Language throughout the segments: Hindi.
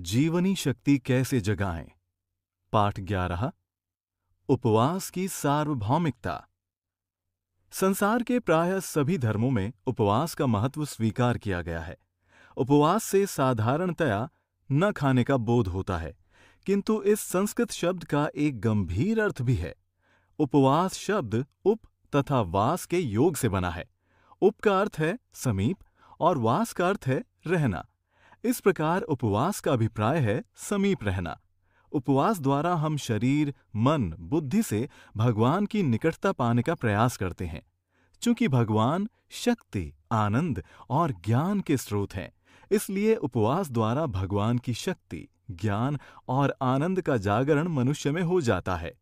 जीवनी शक्ति कैसे जगाएं? पाठ 11। उपवास की सार्वभौमिकता। संसार के प्रायः सभी धर्मों में उपवास का महत्व स्वीकार किया गया है। उपवास से साधारणतया न खाने का बोध होता है, किंतु इस संस्कृत शब्द का एक गंभीर अर्थ भी है। उपवास शब्द उप तथा वास के योग से बना है। उप का अर्थ है समीप और वास का अर्थ है रहना। इस प्रकार उपवास का अभिप्राय है समीप रहना। उपवास द्वारा हम शरीर, मन, बुद्धि से भगवान की निकटता पाने का प्रयास करते हैं। चूंकि भगवान शक्ति, आनंद और ज्ञान के स्रोत हैं, इसलिए उपवास द्वारा भगवान की शक्ति, ज्ञान और आनंद का जागरण मनुष्य में हो जाता है।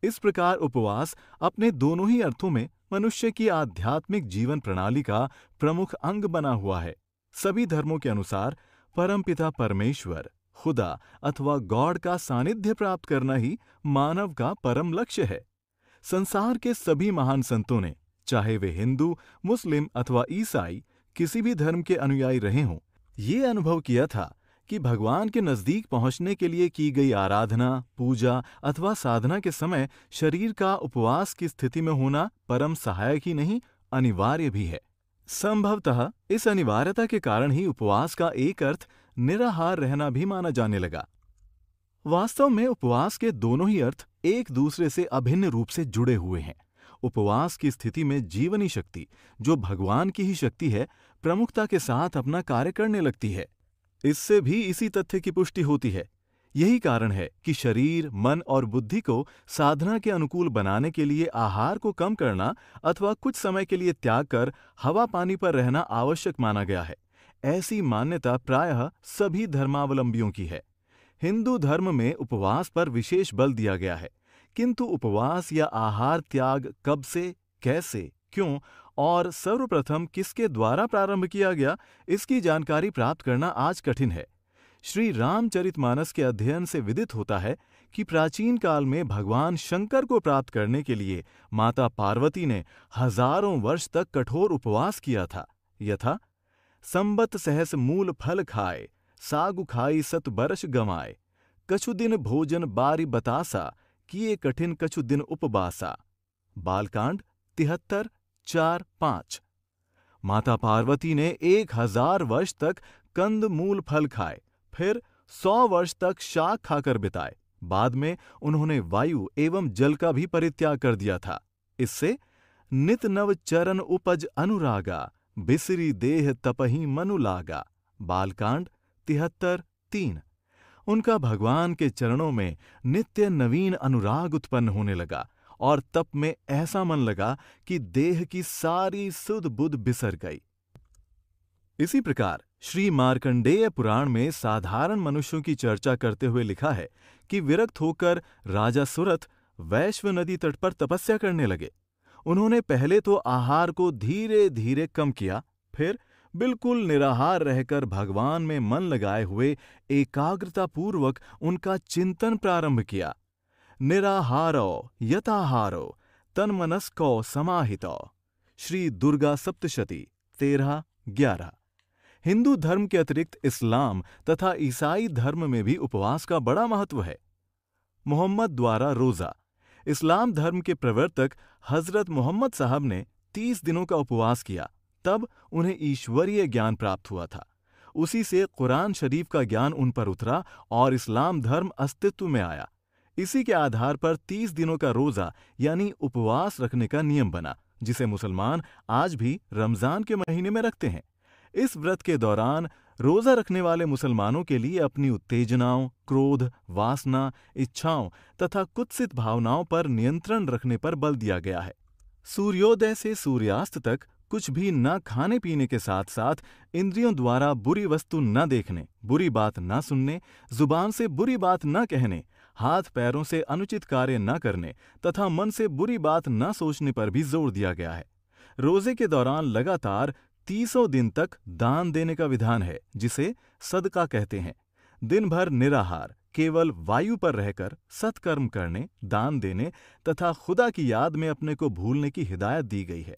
इस प्रकार उपवास अपने दोनों ही अर्थों में मनुष्य की आध्यात्मिक जीवन प्रणाली का प्रमुख अंग बना हुआ है। सभी धर्मों के अनुसार परमपिता परमेश्वर, खुदा अथवा गॉड का सानिध्य प्राप्त करना ही मानव का परम लक्ष्य है। संसार के सभी महान संतों ने, चाहे वे हिंदू, मुस्लिम अथवा ईसाई, किसी भी धर्म के अनुयायी रहे हों, ये अनुभव किया था कि भगवान के नजदीक पहुंचने के लिए की गई आराधना, पूजा अथवा साधना के समय शरीर का उपवास की स्थिति में होना परम सहायक ही नहीं, अनिवार्य भी है। संभवतः इस अनिवार्यता के कारण ही उपवास का एक अर्थ निराहार रहना भी माना जाने लगा। वास्तव में उपवास के दोनों ही अर्थ एक दूसरे से अभिन्न रूप से जुड़े हुए हैं। उपवास की स्थिति में जीवनी शक्ति, जो भगवान की ही शक्ति है, प्रमुखता के साथ अपना कार्य करने लगती है। इससे भी इसी तथ्य की पुष्टि होती है। यही कारण है कि शरीर, मन और बुद्धि को साधना के अनुकूल बनाने के लिए आहार को कम करना अथवा कुछ समय के लिए त्याग कर हवा पानी पर रहना आवश्यक माना गया है। ऐसी मान्यता प्रायः सभी धर्मावलंबियों की है। हिंदू धर्म में उपवास पर विशेष बल दिया गया है, किंतु उपवास या आहार त्याग कब से, कैसे, क्यों और सर्वप्रथम किसके द्वारा प्रारंभ किया गया, इसकी जानकारी प्राप्त करना आज कठिन है। श्री रामचरितमानस के अध्ययन से विदित होता है कि प्राचीन काल में भगवान शंकर को प्राप्त करने के लिए माता पार्वती ने हजारों वर्ष तक कठोर उपवास किया था। यथा संबत सहस मूल फल खाए, सागु खाई सत बरस गमाए, कछु दिन भोजन बारी बतासा, किए कठिन कछु दिन उपवासा। बालकांड 73:4-5। माता पार्वती ने 1000 वर्ष तक कंद मूल फल खाए, फिर 100 वर्ष तक शाक खाकर बिताए। बाद में उन्होंने वायु एवं जल का भी परित्याग कर दिया था। इससे नित नव चरण उपज अनुरागा, बिसरी देह तपहि मनु लागा। बालकांड 73:3। उनका भगवान के चरणों में नित्य नवीन अनुराग उत्पन्न होने लगा और तप में ऐसा मन लगा कि देह की सारी सुध बुध बिसर गई। इसी प्रकार श्री मार्कंडेय पुराण में साधारण मनुष्यों की चर्चा करते हुए लिखा है कि विरक्त होकर राजा सुरथ वैश्व नदी तट पर तपस्या करने लगे। उन्होंने पहले तो आहार को धीरे धीरे कम किया, फिर बिल्कुल निराहार रहकर भगवान में मन लगाए हुए एकाग्रतापूर्वक उनका चिंतन प्रारंभ किया। निराहारो यथाहारो तन्मनस्को समाहितो। श्री दुर्गा सप्तशती 13:11। हिंदू धर्म के अतिरिक्त इस्लाम तथा ईसाई धर्म में भी उपवास का बड़ा महत्व है। मोहम्मद द्वारा रोजा। इस्लाम धर्म के प्रवर्तक हजरत मोहम्मद साहब ने 30 दिनों का उपवास किया, तब उन्हें ईश्वरीय ज्ञान प्राप्त हुआ था। उसी से कुरान शरीफ का ज्ञान उन पर उतरा और इस्लाम धर्म अस्तित्व में आया। इसी के आधार पर 30 दिनों का रोजा यानी उपवास रखने का नियम बना, जिसे मुसलमान आज भी रमजान के महीने में रखते हैं। इस व्रत के दौरान रोजा रखने वाले मुसलमानों के लिए अपनी उत्तेजनाओं, क्रोध, वासना, इच्छाओं तथा कुत्सित भावनाओं पर नियंत्रण रखने पर बल दिया गया है। सूर्योदय से सूर्यास्त तक कुछ भी न खाने पीने के साथ साथ इंद्रियों द्वारा बुरी वस्तु न देखने, बुरी बात न सुनने, जुबान से बुरी बात न कहने, हाथ पैरों से अनुचित कार्य न करने तथा मन से बुरी बात न सोचने पर भी जोर दिया गया है। रोजे के दौरान लगातार 30 दिन तक दान देने का विधान है, जिसे सदका कहते हैं। दिन भर निराहार, केवल वायु पर रहकर सत्कर्म करने, दान देने तथा खुदा की याद में अपने को भूलने की हिदायत दी गई है।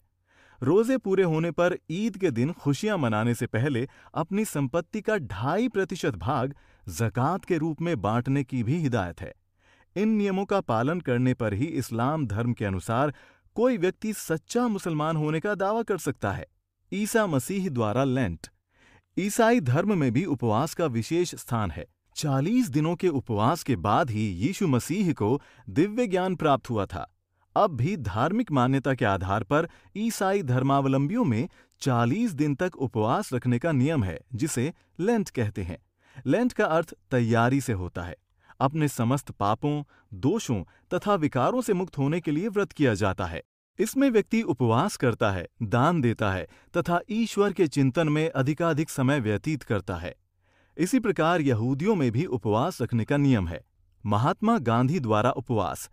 रोजे पूरे होने पर ईद के दिन खुशियां मनाने से पहले अपनी संपत्ति का 2.5% भाग ज़कात के रूप में बांटने की भी हिदायत है। इन नियमों का पालन करने पर ही इस्लाम धर्म के अनुसार कोई व्यक्ति सच्चा मुसलमान होने का दावा कर सकता है। ईसा मसीह द्वारा लेंट। ईसाई धर्म में भी उपवास का विशेष स्थान है। 40 दिनों के उपवास के बाद ही यीशु मसीह को दिव्य ज्ञान प्राप्त हुआ था। अब भी धार्मिक मान्यता के आधार पर ईसाई धर्मावलंबियों में 40 दिन तक उपवास रखने का नियम है, जिसे लेंट कहते हैं। लेंट का अर्थ तैयारी से होता है। अपने समस्त पापों, दोषों तथा विकारों से मुक्त होने के लिए व्रत किया जाता है। इसमें व्यक्ति उपवास करता है, दान देता है तथा ईश्वर के चिंतन में अधिकाधिक समय व्यतीत करता है। इसी प्रकार यहूदियों में भी उपवास रखने का नियम है। महात्मा गांधी द्वारा उपवास।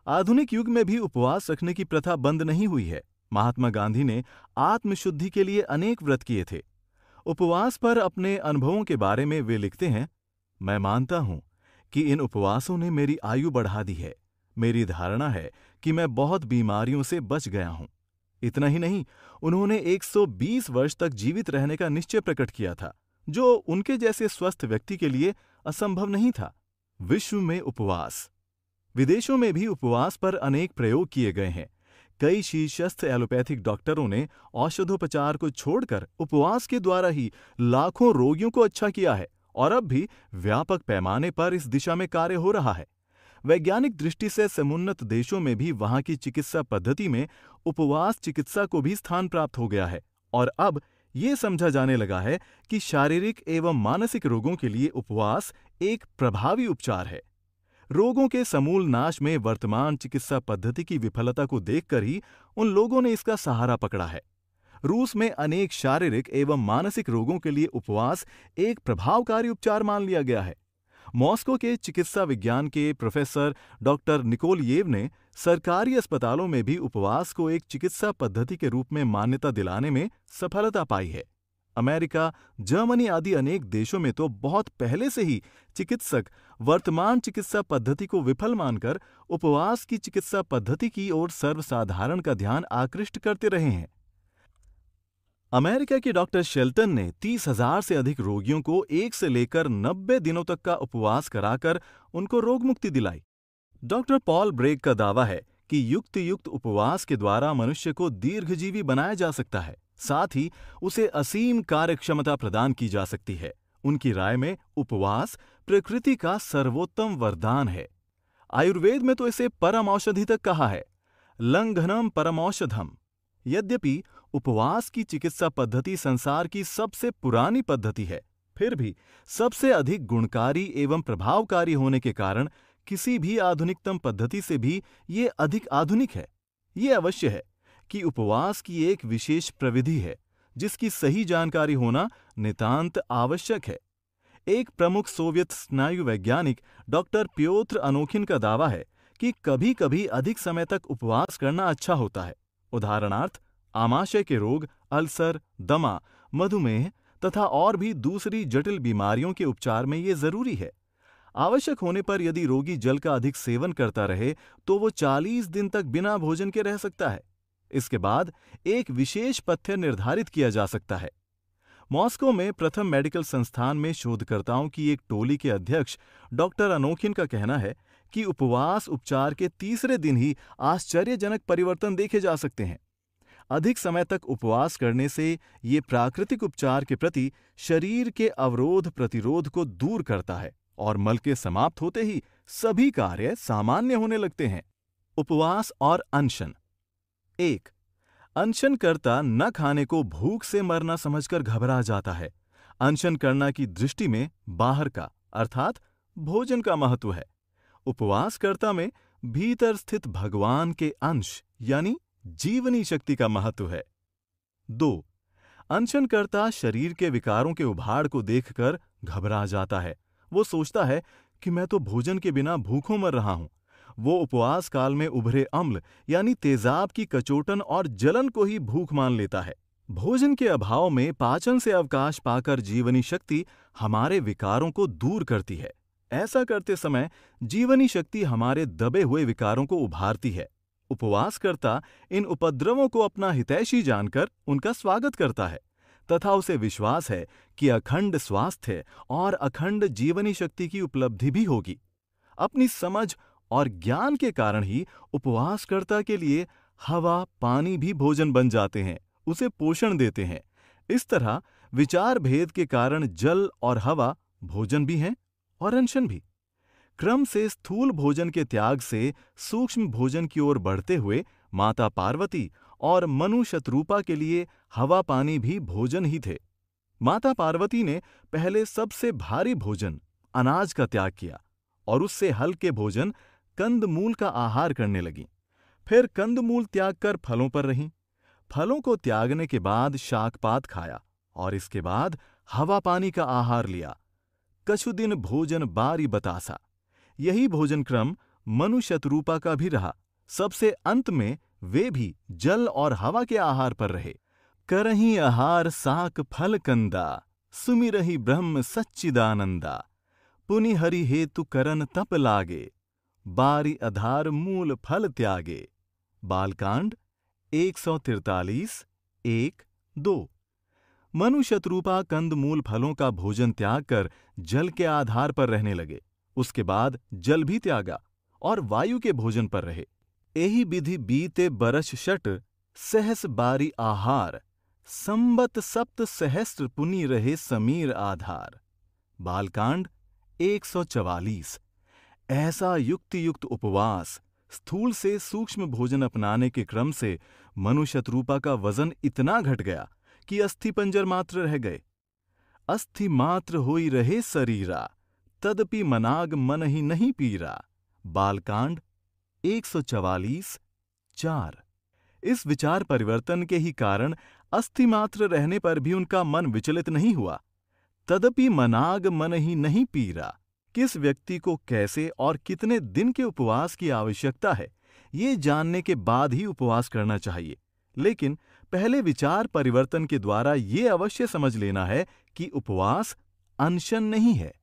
आधुनिक युग में भी उपवास रखने की प्रथा बंद नहीं हुई है। महात्मा गांधी ने आत्मशुद्धि के लिए अनेक व्रत किए थे। उपवास पर अपने अनुभवों के बारे में वे लिखते हैं, मैं मानता हूं कि इन उपवासों ने मेरी आयु बढ़ा दी है। मेरी धारणा है कि मैं बहुत बीमारियों से बच गया हूं। इतना ही नहीं, उन्होंने 120 वर्ष तक जीवित रहने का निश्चय प्रकट किया था, जो उनके जैसे स्वस्थ व्यक्ति के लिए असंभव नहीं था। विश्व में उपवास। विदेशों में भी उपवास पर अनेक प्रयोग किए गए हैं। कई शीर्षस्थ एलोपैथिक डॉक्टरों ने औषधोपचार को छोड़कर उपवास के द्वारा ही लाखों रोगियों को अच्छा किया है और अब भी व्यापक पैमाने पर इस दिशा में कार्य हो रहा है। वैज्ञानिक दृष्टि से समुन्नत देशों में भी वहां की चिकित्सा पद्धति में उपवास चिकित्सा को भी स्थान प्राप्त हो गया है और अब ये समझा जाने लगा है कि शारीरिक एवं मानसिक रोगों के लिए उपवास एक प्रभावी उपचार है। रोगों के समूल नाश में वर्तमान चिकित्सा पद्धति की विफलता को देखकर ही उन लोगों ने इसका सहारा पकड़ा है। रूस में अनेक शारीरिक एवं मानसिक रोगों के लिए उपवास एक प्रभावकारी उपचार मान लिया गया है। मॉस्को के चिकित्सा विज्ञान के प्रोफेसर डॉक्टर निकोलयेव ने सरकारी अस्पतालों में भी उपवास को एक चिकित्सा पद्धति के रूप में मान्यता दिलाने में सफलता पाई है। अमेरिका, जर्मनी आदि अनेक देशों में तो बहुत पहले से ही चिकित्सक वर्तमान चिकित्सा पद्धति को विफल मानकर उपवास की चिकित्सा पद्धति की ओर सर्वसाधारण का ध्यान आकृष्ट करते रहे हैं। अमेरिका के डॉक्टर शेल्टन ने 30,000 से अधिक रोगियों को 1 से लेकर 90 दिनों तक का उपवास कराकर उनको रोग मुक्ति दिलाई। डॉक्टर पॉल ब्रेग का दावा है कि युक्त उपवास के द्वारा मनुष्य को दीर्घजीवी बनाया जा सकता है, साथ ही उसे असीम कार्यक्षमता प्रदान की जा सकती है। उनकी राय में उपवास प्रकृति का सर्वोत्तम वरदान है। आयुर्वेद में तो इसे परम औषधि तक कहा है, लंघनम परमौषधम। यद्यपि उपवास की चिकित्सा पद्धति संसार की सबसे पुरानी पद्धति है, फिर भी सबसे अधिक गुणकारी एवं प्रभावकारी होने के कारण किसी भी आधुनिकतम पद्धति से भी ये अधिक आधुनिक है। ये अवश्य है कि उपवास की एक विशेष प्रविधि है, जिसकी सही जानकारी होना नितांत आवश्यक है। एक प्रमुख सोवियत स्नायु वैज्ञानिक डॉक्टर प्योत्र अनोखिन का दावा है कि कभी-कभी अधिक समय तक उपवास करना अच्छा होता है। उदाहरणार्थ, आमाशय के रोग, अल्सर, दमा, मधुमेह तथा और भी दूसरी जटिल बीमारियों के उपचार में ये जरूरी है। आवश्यक होने पर यदि रोगी जल का अधिक सेवन करता रहे तो वो 40 दिन तक बिना भोजन के रह सकता है। इसके बाद एक विशेष पथ्य निर्धारित किया जा सकता है। मॉस्को में प्रथम मेडिकल संस्थान में शोधकर्ताओं की एक टोली के अध्यक्ष डॉक्टर अनोखिन का कहना है कि उपवास उपचार के तीसरे दिन ही आश्चर्यजनक परिवर्तन देखे जा सकते हैं। अधिक समय तक उपवास करने से ये प्राकृतिक उपचार के प्रति शरीर के अवरोध प्रतिरोध को दूर करता है और मल के समाप्त होते ही सभी कार्य सामान्य होने लगते हैं। उपवास और अनशन। 1. अनशनकर्ता न खाने को भूख से मरना समझकर घबरा जाता है। अनशन करना की दृष्टि में बाहर का अर्थात भोजन का महत्व है। उपवासकर्ता में भीतर स्थित भगवान के अंश यानी जीवनी शक्ति का महत्व है। 2. अनशनकर्ता शरीर के विकारों के उभाड़ को देखकर घबरा जाता है। वो सोचता है कि मैं तो भोजन के बिना भूखों मर रहा हूं। वो उपवास काल में उभरे अम्ल यानी तेजाब की कचोटन और जलन को ही भूख मान लेता है। भोजन के अभाव में पाचन से अवकाश पाकर जीवनी शक्ति हमारे विकारों को दूर करती है। ऐसा करते समय जीवनी शक्ति हमारे दबे हुए विकारों को उभारती है। उपवासकर्ता इन उपद्रवों को अपना हितैषी जानकर उनका स्वागत करता है तथा उसे विश्वास है कि अखंड स्वास्थ्य और अखंड जीवनी शक्ति की उपलब्धि भी होगी। अपनी समझ और ज्ञान के कारण ही उपवासकर्ता के लिए हवा, पानी भी भोजन बन जाते हैं, उसे पोषण देते हैं। इस तरह विचार भेद के कारण जल और हवा भोजन भी हैं और अनशन भी। क्रम से स्थूल भोजन के त्याग से सूक्ष्म भोजन की ओर बढ़ते हुए माता पार्वती और मनु शतरूपा के लिए हवा पानी भी भोजन ही थे। माता पार्वती ने पहले सबसे भारी भोजन अनाज का त्याग किया और उससे हल्के भोजन कंदमूल का आहार करने लगीं। फिर कंदमूल त्याग कर फलों पर रहीं। फलों को त्यागने के बाद शाकपात खाया और इसके बाद हवा पानी का आहार लिया। कछु दिन भोजन बारी बतासा। यही भोजन क्रम मनु शतरूपा का भी रहा। सबसे अंत में वे भी जल और हवा के आहार पर रहे। करही आहार साक फल कंदा, सुमिरहि ब्रह्म सच्चिदानंदा। पुनि हरि हेतु करन तप लागे, बारी आधार मूल फल त्यागे। बालकांड 143 1-2। मनु शतरूपा कंदमूल फलों का भोजन त्याग कर जल के आधार पर रहने लगे। उसके बाद जल भी त्यागा और वायु के भोजन पर रहे। एही विधि बीते बरस शट, सहस बारी आहार। संबत सप्त सहस्त्र पुनि रहे समीर आधार। बालकांड 144। ऐसा युक्ति युक्त उपवास, स्थूल से सूक्ष्म भोजन अपनाने के क्रम से मनु शतरूपा का वजन इतना घट गया कि अस्थि पंजर मात्र रह गए। अस्थि मात्र होई रहे शरीरा, तदपि मनाग मन ही नहीं पीरा। बालकांड 144:4। इस विचार परिवर्तन के ही कारण अस्थि मात्र रहने पर भी उनका मन विचलित नहीं हुआ। तदपि मनाग मन ही नहीं पीरा। किस व्यक्ति को कैसे और कितने दिन के उपवास की आवश्यकता है, ये जानने के बाद ही उपवास करना चाहिए। लेकिन पहले विचार परिवर्तन के द्वारा ये अवश्य समझ लेना है कि उपवास अनशन नहीं है,